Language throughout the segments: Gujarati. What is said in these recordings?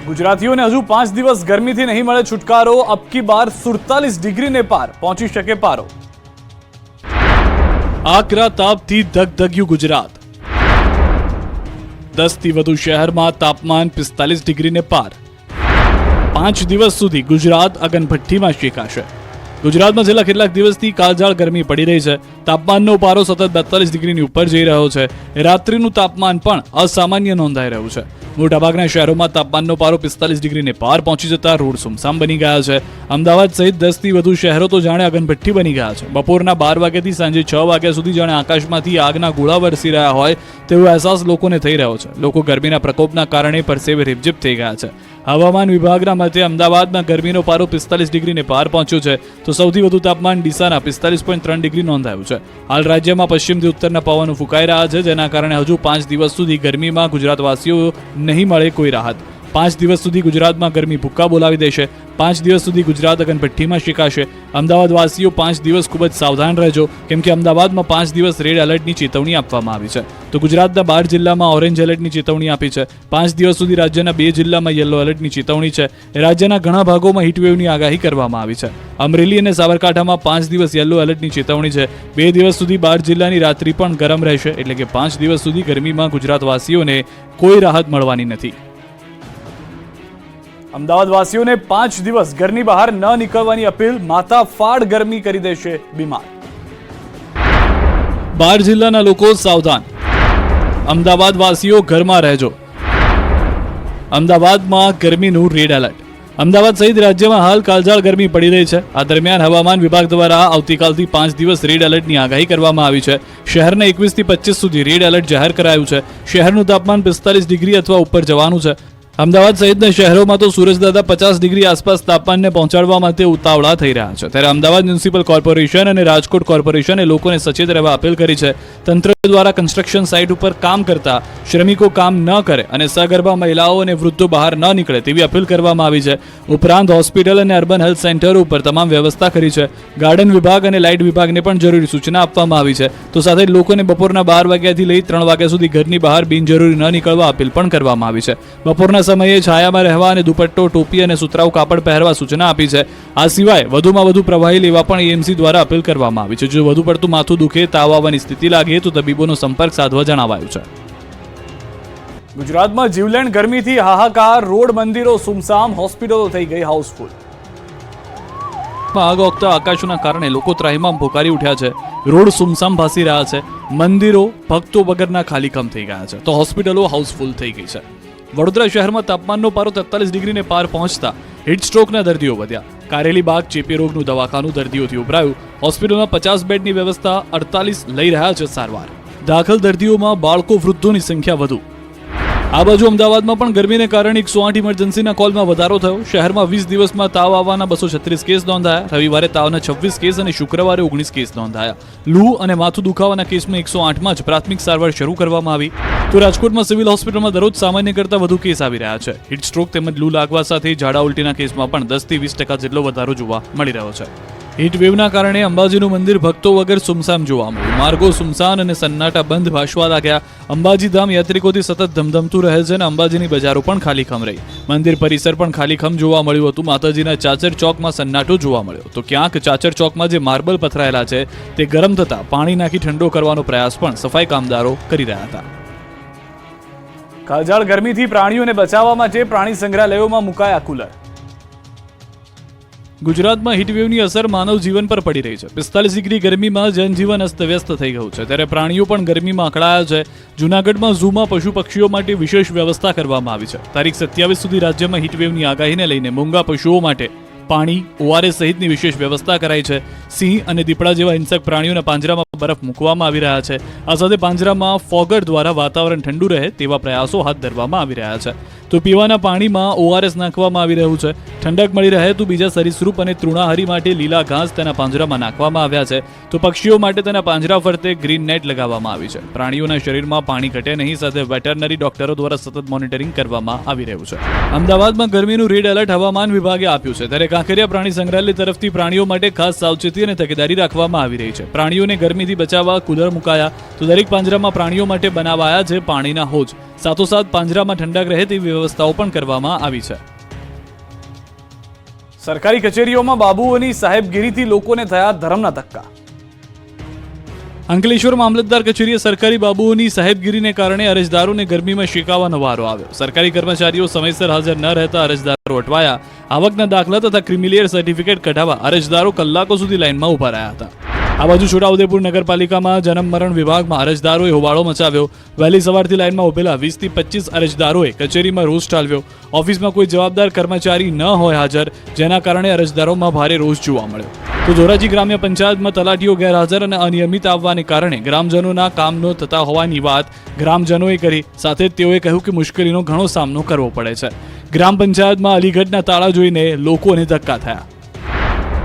ગુજરાતીઓને હજુ 5 દિવસ ગરમીથી નહીં મળે છુટકારો. અબકી બાર 47 ડિગ્રીને પાર પહોંચી શકે પારો. આકરા તાપથી ધગધગ્યું ગુજરાત. 10 થી વધુ શહેરમાં તાપમાન 45 ડિગ્રીને પાર. 5 દિવસ સુધી ગુજરાત અગનભઠ્ઠીમાં શેકાશે. ગુજરાતમાં છેલ્લા કેટલાક દિવસથી કાળઝાળ ગરમી પડી રહી છે. તાપમાનનો પારો સતત 42 ડિગ્રીની ઉપર જઈ રહ્યો છે. રાત્રિનું તાપમાન પણ અસામાન્ય નોંધાઈ રહ્યું છે. મોટાભાગના શહેરોમાં તાપમાનનો પારો 45 ડિગ્રીને પાર પહોંચી જતા રોડ સુમસામ બની ગયા છે. અમદાવાદ સહિત 10 થી વધુ શહેરો તો જાણે અગનભઠ્ઠી બની ગયા છે. બપોરના 12 વાગ્યાથી સાંજે 6 વાગ્યા સુધી જાણે આકાશમાંથી આગના ગોળા વરસી રહ્યા હોય તેવો અહેસાસ લોકોને થઈ રહ્યો છે. લોકો ગરમીના પ્રકોપના કારણે પરસેવે રીપઝીપ થઈ ગયા છે. હવામાન વિભાગના મતે અમદાવાદમાં ગરમીનો પારો 45 ડિગ્રીને પાર પહોંચ્યો છે તો સૌથી વધુ તાપમાન ડીસાના 45.3 ડિગ્રી નોંધાયું છે. હાલ રાજ્યમાં પશ્ચિમથી ઉત્તરના પવનો ફૂંકાઈ રહ્યા છે, જેના કારણે હજુ 5 દિવસ સુધી ગરમીમાં ગુજરાતવાસીઓ નહીં મળે કોઈ રાહત. 5 દિવસ સુધી ગુજરાતમાં ગરમી ભૂક્કા બોલાવી દેશે. 5 દિવસ સુધી ગુજરાત અગનભઠ્ઠીમાં શેકાશે. અમદાવાદવાસીઓ 5 દિવસ ખૂબ જ સાવધાન રહેજો, કેમ કે અમદાવાદમાં 5 દિવસ રેડ એલર્ટની ચેતવણી આપવામાં આવી છે. તો ગુજરાતના 12 જિલ્લામાં ઓરેન્જ એલર્ટની ચેતવણી આપી છે. 5 દિવસ સુધી રાજ્યના 2 જિલ્લામાં યલો એલર્ટની ચેતવણી છે. રાજ્યના ઘણા ભાગોમાં હીટવેવની આગાહી કરવામાં આવી છે. અમરેલી અને સાબરકાંઠામાં 5 દિવસ યલો એલર્ટની ચેતવણી છે. 2 દિવસ સુધી 12 જિલ્લાની રાત્રિ પણ ગરમ રહેશે, એટલે કે 5 દિવસ સુધી ગરમીમાં ગુજરાતવાસીઓને કોઈ રાહત મળવાની નથી. અમદાવાદવાસીઓને 5 દિવસ ઘરની બહાર ન નીકળવાની અપીલ. માથા ફાડ ગરમી કરી દેશે બીમાર. 12 જિલ્લાના લોકો સાવધાન. અમદાવાદવાસીઓ ઘરમાં રહેજો. અમદાવાદમાં ગરમીનું રેડ એલર્ટ. અમદાવાદ સહિત રાજ્યમાં હાલ કાળઝાળ ગરમી પડી રહી છે. આ દરમિયાન હવામાન વિભાગ દ્વારા આવતીકાલથી 5 દિવસ રેડ એલર્ટની આગાહી કરવામાં આવી છે. શહેરને 21 થી 25 સુધી રેડ એલર્ટ જાહેર કરાયું છે. શહેરનું તાપમાન 45 ડિગ્રી અથવા ઉપર જવાનું છે. અમદાવાદ સહિતના શહેરોમાં તો સૂરજદાદા 50 ડિગ્રી આસપાસ તાપમાનને પહોંચાડવા માટે ઉતાવળા થઈ રહ્યા છે. ત્યારે અમદાવાદ મ્યુનિસિપલ કોર્પોરેશન અને રાજકોટ કોર્પોરેશને લોકોને સચેત રહેવા અપીલ કરી છે. તંત્ર દ્વારા કન્સ્ટ્રક્શન સાઇટ ઉપર કામ કરતા શ્રમિકો કામ ન કરે અને સગર્ભા મહિલાઓ અને વૃદ્ધો બહાર ન નીકળે તેવી અપીલ કરવામાં આવી છે. ઉપરાંત હોસ્પિટલ અને અર્બન હેલ્થ સેન્ટરો ઉપર તમામ વ્યવસ્થા કરી છે. ગાર્ડન વિભાગ અને લાઇટ વિભાગને પણ જરૂરી સૂચના આપવામાં આવી છે. તો સાથે જ લોકોને બપોરના 12 વાગ્યાથી લઈ 3 વાગ્યા સુધી ઘરની બહાર બિનજરૂરી ન નીકળવા અપીલ પણ કરવામાં આવી છે. બપોરના સમયે છાયામાં રહેવા અને દુપટ્ટો, ટોપી અને સુતરાઉ કાપડ પહેરવા સૂચના આપી છે. આ સિવાય વધુમાં વધુ પ્રવાહી લેવા પણ એએમસી દ્વારા અપીલ કરવામાં આવી છે. જો વધુ પડતું માથું દુખે, તાવ આવવાની સ્થિતિ લાગે તો તબીબોનો સંપર્ક સાધવા જણાવાયું છે. ગુજરાતમાં જીવલેણ ગરમીથી હાહાકાર. રોડ, મંદિરો સુમસામ, હોસ્પિટલો થઈ ગઈ હાઉસફુલ. આગ ઓગતા આકાશના કારણે લોકો ત્રાહિમામ પોકારી ઉઠ્યા છે. રોડ સુમસામ ભાસી રહ્યા છે. મંદિરો ભક્તો વગરના ખાલીખમ થઈ ગયા છે, તો હોસ્પિટલો હાઉસફુલ થઈ ગઈ છે. વડોદરા શહેરમાં તાપમાનનો પારો 43 ડિગ્રીને પાર પહોંચતા હીટ સ્ટ્રોકના દર્દીઓ વધ્યા. કારેલી બાગ ચેપી રોગનું દવાખાનું દર્દીઓથી ઉભરાયું. હોસ્પિટલમાં 50 બેડની વ્યવસ્થા, 48 લઈ રહ્યા છે સારવાર. દાખલ દર્દીઓમાં બાળકો, વૃદ્ધોની સંખ્યા વધુ. આ બાજુ અમદાવાદમાં પણ ગરમીને કારણે 108 ઇમરજન્સીના કોલમાં વધારો થયો. શહેરમાં 20 દિવસમાં તાવ આવવાના 236 કેસ નોંધાયા. રવિવારે તાવના 26 કેસ અને શુક્રવારે 19 કેસ નોંધાયા. લૂ અને માથું દુખાવાના કેસમાં 108માં જ પ્રાથમિક સારવાર શરૂ કરવામાં આવી. તો રાજકોટમાં સિવિલ હોસ્પિટલમાં દરરોજ સામાન્ય કરતાં વધુ કેસ આવી રહ્યા છે. હીટ સ્ટ્રોક તેમજ લૂ લાગવા સાથે ઝાડા ઉલટીના કેસમાં પણ 10 થી 20% જેટલો વધારો જોવા મળી રહ્યો છે. હીટ વેવના કારણે અંબાજીનું મંદિર ભક્તો વગર સુમસામ જોવા મળ્યું. માર્ગો સુમસાન અને સન્નાટા બંધ ભાસવા લાગ્યા. અંબાજી ધામ યાત્રિકોથી સતત ધમધમતું રહે છે અને અંબાજીની બજારો પણ ખાલીખમ રહી. મંદિર પરિસર પણ ખાલીખમ જોવા મળ્યું હતું. માતાજીના ચાચર ચોકમાં સન્નાટો જોવા મળ્યો. તો ક્યાંક ચાચર ચોકમાં જે માર્બલ પથરાયેલા છે તે ગરમ થતા પાણી નાખી ઠંડો કરવાનો પ્રયાસ પણ સફાઈ કામદારો કરી રહ્યા હતા. કાળઝાળ ગરમીથી પ્રાણીઓને બચાવવા માટે પ્રાણી સંગ્રહાલયોમાં મુકાયા કુલર. ગુજરાતમાં હીટવેવની અસર માનવ જીવન પર પડી રહી છે. 45 ડિગ્રી ગરમીમાં જનજીવન અસ્તવ્યસ્ત થઈ ગયું છે. ત્યારે પ્રાણીઓ પણ ગરમીમાં અકળાયા છે. જૂનાગઢમાં ઝૂમાં પશુ પક્ષીઓ માટે વિશેષ વ્યવસ્થા કરવામાં આવી છે. તારીખ 27 સુધી રાજ્યમાં હીટવેવની આગાહીને લઈને મૂંગા પશુઓ માટે પાણી, ઓઆરએસ સહિતની વિશેષ વ્યવસ્થા કરાઈ છે. સિંહ અને દીપડા જેવા હિંસક પ્રાણીઓના પાંજરામાં બરફ મૂકવામાં આવી રહ્યા છે. આ સાથે પાંજરામાં ફોગર દ્વારા વાતાવરણ ઠંડુ રહે તેવા પ્રયાસો હાથ ધરવામાં આવી રહ્યા છે. તો પીવાના પાણીમાં ઓઆરએસ નાખવામાં આવી રહ્યું છે. ઠંડક મળી રહે તો બીજા સરીસૃપ અને તૃણાહારી માટે લીલા ઘાસ તેના પાંજરામાં નાખવામાં આવ્યા છે. તો પક્ષીઓ માટે તેના પાંજરા ફરતે ગ્રીન નેટ લગાવવામાં આવી છે. પ્રાણીઓના શરીરમાં પાણી ઘટે નહીં, સાથે વેટરનરી ડોક્ટરો દ્વારા સતત મોનિટરિંગ કરવામાં આવી રહ્યું છે. અમદાવાદમાં ગરમીનું રેડ એલર્ટ હવામાન વિભાગે આપ્યું છે. ત્યારે કાંકરિયા પ્રાણી સંગ્રહાલય તરફથી પ્રાણીઓ માટે ખાસ સાવચેતી અને તકેદારી રાખવામાં આવી રહી છે. પ્રાણીઓને ગરમીથી બચાવવા કુલર મુકાયા તો દરેક પાંજરામાં પ્રાણીઓ માટે બનાવાયા છે પાણીના હોજ. સાથોસાથ પાંજરામાં ઠંડક રહે તેવી વ્યવસ્થાઓ પણ કરવામાં આવી છે. સરકારી કચેરીઓમાં બાબુઓની સાહેબગીરીથી લોકોને થયા ધરમના ધક્કા. અંકલેશ્વર મામલતદાર કચેરીએ સરકારી બાબુઓની સાહેબગીરીને કારણે અરજદારોને ગરમીમાં શેકાવાનો વારો આવ્યો. સરકારી કર્મચારીઓ સમયસર હાજર ન રહેતા અરજદારો અટવાયા. આવકના દાખલા તથા ક્રિમિલિયર સર્ટિફિકેટ કઢાવવા અરજદારો કલાકો સુધી લાઇનમાં ઉભા રહ્યા હતા. આ બાજુ છોટાઉદેપુર નગરપાલિકામાં જન્મ મરણ વિભાગમાં અરજદારોએ હોબાળો મચાવ્યો. વહેલી સવારથી લાઇનમાં ઉભેલા 20 થી 25 અરજદારોએ કચેરીમાં રોષ ઠાલવ્યો. ઓફિસમાં કોઈ જવાબદાર કર્મચારી ન હોય હાજર, જેના કારણે અરજદારોમાં ભારે રોષ જોવા મળ્યો. તો ધોરાજી ગ્રામ્ય પંચાયતમાં તલાટીઓ ગેરહાજર અને અનિયમિત આવવાને કારણે ગ્રામજનોના કામ ન થતા હોવાની વાત ગ્રામજનોએ કરી. સાથે જ તેઓએ કહ્યું કે મુશ્કેલીનો ઘણો સામનો કરવો પડે છે. ગ્રામ પંચાયતમાં અલીગઢના તાળા જોઈને લોકોને ધક્કા થયા.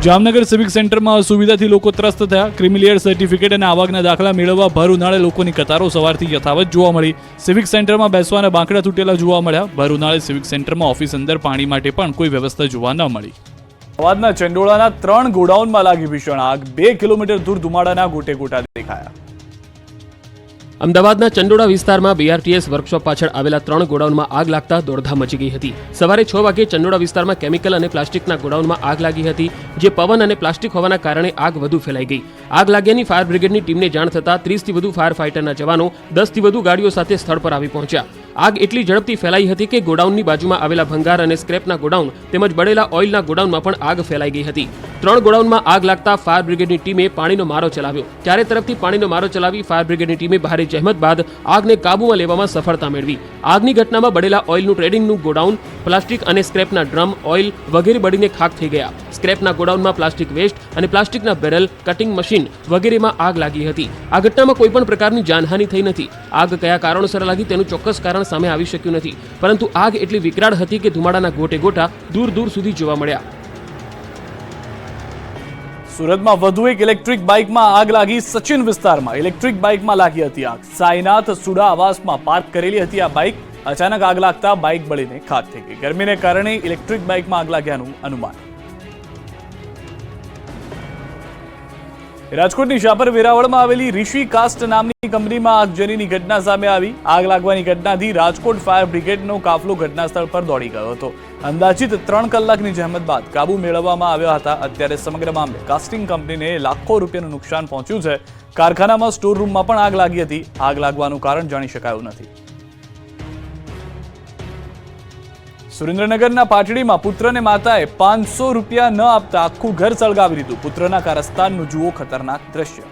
જામનગર સિવિક સેન્ટરમાં અસુવિધાથી લોકો ત્રસ્ત થયા. ક્રિમિલિયર સર્ટિફિકેટ અને આવકના દાખલા મેળવવા ભર ઉનાળે લોકોની કતારો સવારથી યથાવત જોવા મળી. સિવિક સેન્ટરમાં બેસવાના બાંકડા તૂટેલા જોવા મળ્યા. ભર ઉનાળે સિવિક સેન્ટરમાં ઓફિસ અંદર પાણી માટે પણ કોઈ વ્યવસ્થા જોવા ન મળી. અમદાવાદના ચંડોળાના 3 ગોડાઉનમાં લાગી ભીષણ આગ. 2 કિલોમીટર દૂર ધુમાડાના ગોટે ગોટા દેખાયા. અમદાવાદના ચંડોળા વિસ્તારમાં બીઆરટીએસ વર્કશોપ પાછળ આવેલા 3 ગોડાઉનમાં આગ લાગતા દોડધામ મચી ગઈ હતી. સવારે 6 વાગે ચંડોળા વિસ્તારમાં કેમિકલ અને પ્લાસ્ટિકના ગોડાઉનમાં આગ લાગી હતી, જે પવન અને પ્લાસ્ટિક હોવાના કારણે આગ વધુ ફેલાઈ ગઈ. આગ લાગ્યાની ફાયર બ્રિગેડની ટીમને જાણ થતાં 30 થી વધુ ફાયર ફાઇટરના જવાનો 10 થી વધુ ગાડીઓ સાથે સ્થળ પર આવી પહોંચ્યા. આગ એટલી ઝડપથી ફેલાઈ હતી કે ગોડાઉનની બાજુમાં આવેલા ભંગાર અને સ્ક્રેપના ગોડાઉન તેમજ બળેલા ઓઇલના ગોડાઉનમાં પણ આગ ફેલાઈ ગઈ હતી. 3 ગોડાઉનમાં આગ લાગતા ફાયર બ્રિગેડની ટીમે પાણીનો મારો ચલાવ્યો. ચારે તરફથી પાણીનો મારો ચલાવી ફાયર બ્રિગેડની ટીમે ભારે જહેમત બાદ આગને કાબૂમાં લેવામાં સફળતા મેળવી. આગની ઘટનામાં બળેલા ઓઇલનું ટ્રેડિંગનું ગોડાઉન, પ્લાસ્ટિક અને સ્ક્રેપના ડ્રમ, ઓઇલ વગેરે બળીને ખાખ થઈ ગયા. સ્ક્રેપના ગોડાઉનમાં પ્લાસ્ટિક વેસ્ટ અને પ્લાસ્ટિકના બેરલ, કટિંગ મશીન વગેરેમાં આગ લાગી હતી. આ ઘટનામાં કોઈપણ પ્રકારની જાનહાનિ થઈ નથી. આગ કયા કારણોસર લાગી તેનું ચોક્કસ કારણ સામે આવી શક્યું નથી, પરંતુ આગ એટલી વિકરાળ હતી કે ધુમાડાના ગોટે ગોટા દૂર દૂર સુધી જોવા મળ્યા. સુરતમાં વધુ એક ઇલેક્ટ્રિક બાઇકમાં આગ લાગી. સચિન વિસ્તારમાં ઇલેક્ટ્રિક બાઇકમાં લાગી હતી આગ. સાઈનાથ સુડા આવાસમાં પાર્ક કરેલી હતી આ બાઇક. અચાનક આગ લાગતા બાઇક બળીને ખાક થઈ ગઈ. ગરમીને કારણે ઇલેક્ટ્રિક બાઇકમાં આગ લાગ્યાનું અનુમાન. રાજકોટની શાપર વેરાવળમાં આવેલી ઋષિ કાસ્ટ નામની કંપનીમાં આગજનીની ઘટના સામે આવી. આગ લાગવાની ઘટનાથી રાજકોટ ફાયર બ્રિગેડનો કાફલો ઘટના સ્થળ પર દોડી ગયો હતો. અંદાજિત 3 કલાકની જહેમત બાદ કાબુ મેળવવામાં આવ્યા હતા. અત્યારે સમગ્ર મામલે કાસ્ટિંગ કંપનીને લાખો રૂપિયાનું નુકસાન પહોંચ્યું છે. કારખાનામાં સ્ટોર રૂમમાં પણ આગ લાગી હતી. આગ લાગવાનું કારણ જાણી શકાયું નથી. સુરેન્દ્રનગરના પાટડીમાં પુત્રને માતાએ 500 રૂપિયા ન આપતા આખું ઘર સળગાવી દીધું. પુત્રના કારસ્તાનનું જુઓ ખતરનાક દ્રશ્ય.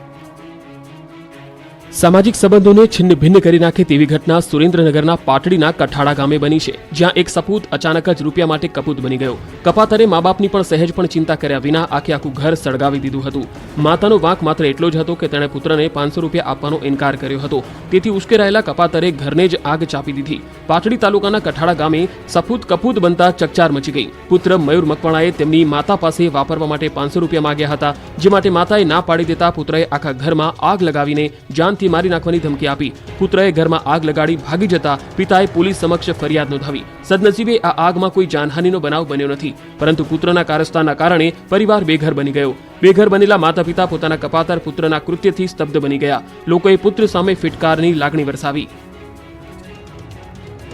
સામાજિક સંબંધોને છિન્ન ભિન્ન કરી નાખે તેવી ઘટના સુરેન્દ્રનગરના પાટડીના કઠાડા ગામે બની છે, જ્યાં એક સપૂત અચાનક જ રૂપિયા માટે કપૂત બની ગયો. કપાતરે મા બાપની પણ સહેજ પણ ચિંતા કર્યા વિના આખું ઘર સળગાવી દીધું હતું. માતાનો વાંક માત્ર એટલો જ હતો કે તેણે પુત્રને 500 રૂપિયા આપવાનો ઇનકાર કર્યો હતો. તેથી ઉશ્કેરાયેલા કપાતરે ઘરને જ આગ ચાપી દીધી. પાટડી તાલુકાના કઠાડા ગામે સપૂત કપૂત બનતા ચકચાર મચી ગઈ. પુત્ર મયુર મકવાણાએ તેમની માતા પાસે વાપરવા માટે 500 રૂપિયા માંગ્યા હતા, જે માટે માતાએ ના પાડી દેતા પુત્રએ આખા ઘરમાં આગ લગાવીને જાનથી મારી નાખવાની ધમકી આપી. પુત્રએ ઘરમાં આગ લગાડી ભાગી જતા પિતાએ પોલીસ સમક્ષ ફરિયાદ નોંધાવી. સદનસીબે આ આગમાં કોઈ જાનહાનિનો બનાવ બન્યો નથી, પરંતુ પુત્રના કારસ્તાનના કારણે પરિવાર બેઘર બની ગયો. બેઘર બનેલા માતા પિતા પોતાના કપાતર પુત્રના કૃત્યથી સ્તબ્ધ બની ગયા. લોકોએ પુત્ર સામે ફિટકારની લાગણી વરસાવી.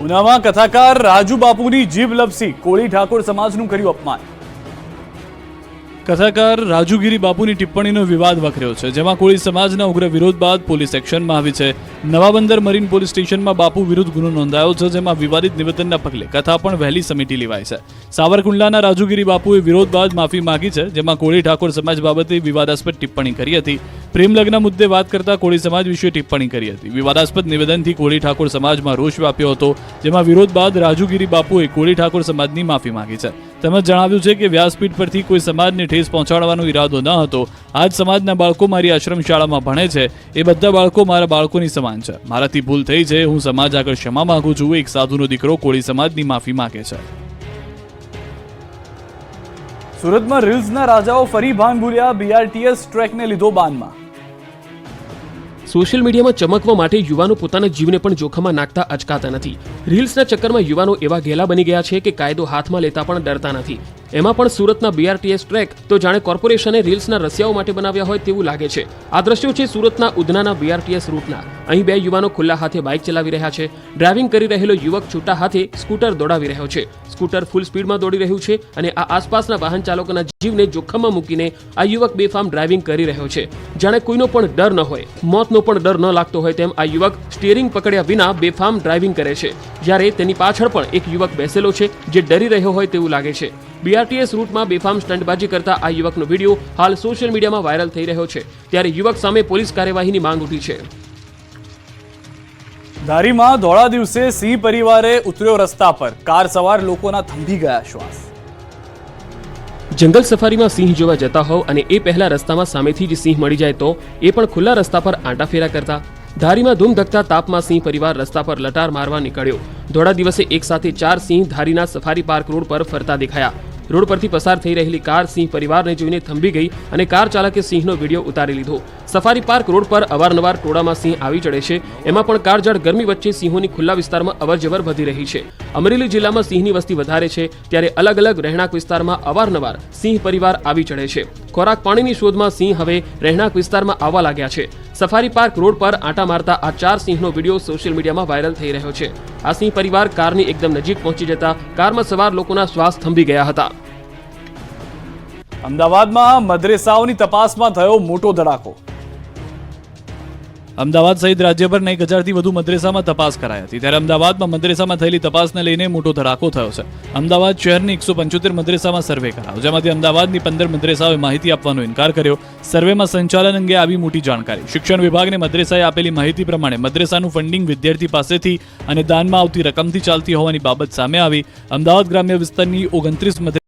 ઉનામાં કથાકાર રાજુ બાપુની જીભ લપસી. કોળી ઠાકોર સમાજનું કર્યું અપમાન. કથાકાર રાજુગીરી બાપુની ટિપ્પણીનો વિવાદ વકર્યો છે, જેમાં કોળી સમાજના ઉગ્ર વિરોધ બાદ પોલીસ એક્શનમાં આવી છે. નવાબંદર મરીન પોલીસ સ્ટેશનમાં બાપુ વિરુદ્ધ ગુનો નોંધાયો છે, જેમાં વિવાદિત નિવેદનના પગલે કથા પણ વહેલી સમિટી લેવાઈ છે. સાવરકુંડલાના રાજુગીરી બાપુએ વિરોધ બાદ માફી માંગી છે, જેમાં કોળી ઠાકોર સમાજ બાબતે વિવાદાસ્પદ ટિપ્પણી કરી હતી. પ્રેમ લગ્ન મુદ્દે વાત કરતા કોળી સમાજ વિશે ટિપ્પણી કરી હતી. વિવાદાસ્પદ નિવેદનથી કોળી ઠાકોર સમાજમાં રોષ વ્યાપ્યો હતો, જેમાં વિરોધ બાદ રાજુગીરી બાપુએ કોળી ઠાકોર સમાજની માફી માંગી છે. તેમજ જણાવ્યું છે કે વ્યાસપીઠ પરથી કોઈ સમાજને ઠેસ પહોંચાડવાનો ઈરાદો ન હતો. આજ સમાજના બાળકો મારી આશ્રમ શાળામાં ભણે છે. એ બધા બાળકો મારા બાળકોની સમાન છે. મારાથી ભૂલ થઈ છે. હું સમાજ આગળ ક્ષમા માંગુ છું. એક સાધુનો દીકરો કોળી સમાજની માફી માંગે છે. સુરતમાં રીલ્સના રાજાઓ ફરી ભાન ભૂલ્યા. બીઆરટીએસ ટ્રેકને લીધો બાનમાં. સોશિયલ મીડિયામાં ચમકવા માટે યુવાનો પોતાના જીવને પણ જોખમમાં નાખતા અચકાતા નથી. રીલ્સના ચક્કરમાં યુવાનો એવા ઘેલા બની ગયા છે કે કાયદો હાથમાં લેતા પણ ડરતા નથી. એમાં પણ સુરતના BRTS ટ્રેક તો જાણે કોર્પોરેશને રીલ્સના રસિયાઓ માટે બનાવ્યા હોય તેવું લાગે છે. આ દ્રશ્યો છે સુરતના ઉધનાના BRTS રૂટના. અહીં બે યુવાનો ખુલ્લા હાથે બાઇક ચલાવી રહ્યા છે. ડ્રાઇવિંગ કરી રહેલો યુવક છૂટા હાથે સ્કૂટર દોડાવી રહ્યો છે. સ્કૂટર ફૂલ સ્પીડમાં દોડી રહ્યું છે અને આ આસપાસના વાહન ચાલકોના જીવને જોખમમાં મૂકીને આ યુવક બેફામ ડ્રાઇવિંગ કરી રહ્યો છે. જાણે કોઈનો પણ ડર ન હોય, મોતનો પણ ડર ન લાગતો હોય તેમ આ યુવક સ્ટીયરિંગ પકડ્યા વિના બેફામ ડ્રાઇવિંગ કરે છે. જ્યારે તેની પાછળ પણ એક યુવક બેસેલો છે જે ડરી રહ્યો હોય તેવું લાગે છે. BRTS રૂટમાં બેફામ સ્ટંટબાજી કરતા આ યુવકનો વિડીયો હાલ સોશિયલ મીડિયામાં વાયરલ થઈ રહ્યો છે. ત્યારે યુવક સામે પોલીસ કાર્યવાહીની માંગ ઉઠી છે. ધારીમાં ધોળા દિવસે સિંહ પરિવારે ઉતર્યો રસ્તા પર. કાર સવાર લોકોના થંભી ગયા શ્વાસ. જંગલ સફારીમાં સિંહ જોવા જતા હોવ અને એ પહેલા રસ્તામાં સામેથી જ સિંહ મળી જાય તો એ પણ ખુલ્લા રસ્તા પર આંટાફેરા કરતા. ધારીમાં ધૂમધકતા તાપમાં સિંહ પરિવાર રસ્તા પર લટાર મારવા નીકળ્યો. ધોળા દિવસે એક સાથે 4 સિંહ ધારીના સફારી પાર્ક રોડ પર ફરતા દેખાયા. રોડ પરથી પસાર થઈ રહેલી કાર સિંહ પરિવારને જોઈને થંભી ગઈ અને કાર ચાલકે સિંહનો વિડીયો ઉતારી લીધો. સફારી પાર્ક રોડ પર અવારનવાર ટોળામાં સિંહ આવી ચડે છે. એમાં પણ કાળઝાળ ગરમી વચ્ચે સિંહોની ખુલ્લા વિસ્તારમાં અવરજવર વધી રહી છે. અમરેલી જિલ્લામાં સિંહની વસ્તી વધારે છે ત્યારે અલગ અલગ રહેણાંક વિસ્તારમાં અવારનવાર સિંહ પરિવાર આવી ચડે છે. ખોરાક પાણીની શોધમાં સિંહ હવે રહેણાંક વિસ્તારમાં આવવા લાગ્યા છે. સફારી પાર્ક રોડ પર આંટા મારતા આ 4 સિંહનો વિડીયો સોશિયલ મીડિયામાં વાયરલ થઈ રહ્યો છે. આ સિંહ પરિવાર કારની એકદમ નજીક પહોંચી જતા કારમાં સવાર લોકોના શ્વાસ થંભી ગયા હતા. અમદાવાદમાં મદ્રેસાઓની તપાસમાં થયો મોટો ધડાકો. અમદાવાદ સહિત રાજ્યભરના 1000થી વધુ મદ્રેસામાં તપાસ કરાઈ હતી. ત્યારે અમદાવાદમાં મદ્રેસામાં થયેલી તપાસને લઈને મોટો ધડાકો થયો છે. અમદાવાદ શહેરની 175 મદ્રેસામાં સર્વે કરાયો, જેમાંથી અમદાવાદની 15 મદ્રેસાઓએ માહિતી આપવાનો ઇનકાર કર્યો. સર્વેમાં સંચાલન અંગે આવી મોટી જાણકારી. શિક્ષણ વિભાગને મદ્રેસાએ આપેલી માહિતી પ્રમાણે મદ્રેસાનું ફંડિંગ વિદ્યાર્થી પાસેથી અને દાનમાં આવતી રકમથી ચાલતી હોવાની બાબત સામે આવી. અમદાવાદ ગ્રામ્ય વિસ્તારની 29